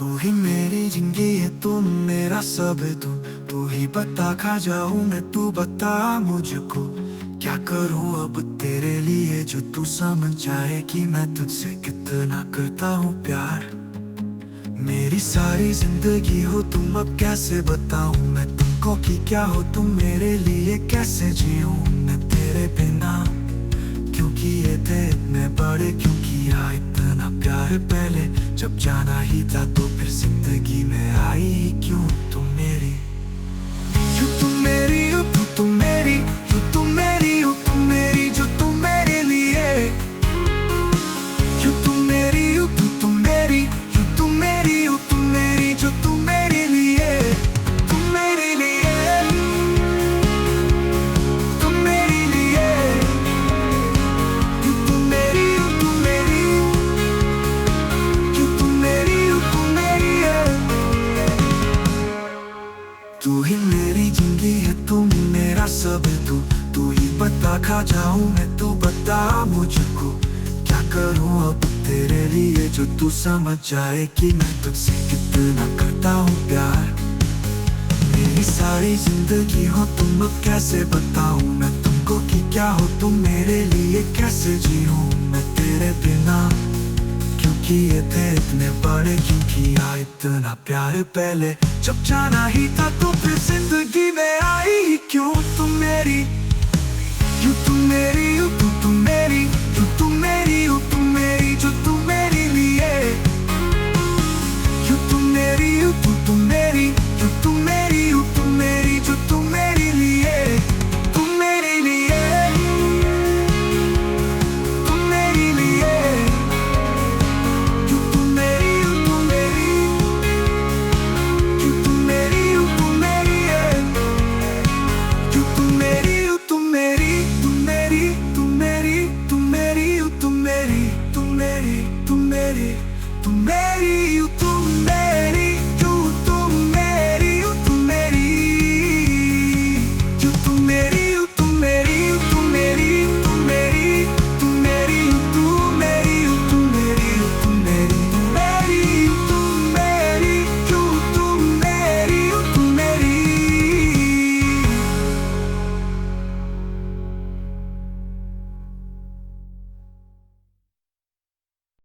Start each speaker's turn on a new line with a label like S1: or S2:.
S1: तू ही मेरी जिंदगी है, तू मेरा सब है। तू ही बता, खा जाऊं मैं, तू बता मुझको क्या करूं अब तेरे लिए, जो तू समझ जाए कि मैं तुझसे कितना करता हूँ प्यार। मेरी सारी जिंदगी हो तुम, अब कैसे बताऊं मैं तुमको कि क्या हो तुम मेरे लिए, कैसे जीऊं मैं तेरे बिना। क्योंकि ये थे इतने बड़े, क्योंकि किया इतना प्यार पहले, जब जाना ही था तो फिर जिंदगी में आई ही क्यों तुम मेरी। जो तुम मेरी हो, तुम मेरी, जो तुम मेरी हो, तुम मेरी, जो तुम मेरे लिए। जो तुम मेरी हो, तुम मेरी, जो तुम मेरी हो, तुम मेरी, जो तुम मेरे लिए, तुम मेरे लिए, तुम मेरे लिए। जो तुम मेरी हो, तुम मेरी, जो तुम मेरी हो, तुम मेरी है। तू ही मेरी जिंदगी है, तुम मेरा सब है। तू ही बता, खा जाऊं मैं, तू बता मुझको क्या करूं अब तेरे लिए, जो तू समझ जाए कि मैं तुझसे कितना करता हूँ प्यार। मेरी सारी जिंदगी हो तुम, अब कैसे बताऊं मैं तुमको कि क्या हो तुम मेरे लिए, कैसे जीऊं मैं तेरे बिना। क्योंकि ये थे इतने बड़े, क्योंकि किया इतना प्यार पहले, जब जाना ही था तो फिर जिंदगी में आई ही क्यों तुम मेरी। यूं तुम मेरी हो, तुम मेरी, जो तुम मेरी हो, तुम मेरी, जो तुम मेरे लिए। यूं तुम मेरी हो, तुम मेरी, जो तुम मेरी हो, तुम मेरी, जो तुम मेरे लिए, तुम मेरे लिए, तुम मेरे लिए। जो तुम मेरी हो, तुम मेरी, जो तुम मेरी हो, तुम मेरी है। जो तुम मेरी हो, तुम मेरी, तुम मेरी, तुम मेरी, तुम मेरी हो, तुम मेरी, तुम मेरी, तुम मेरी, तुम मेरी हो।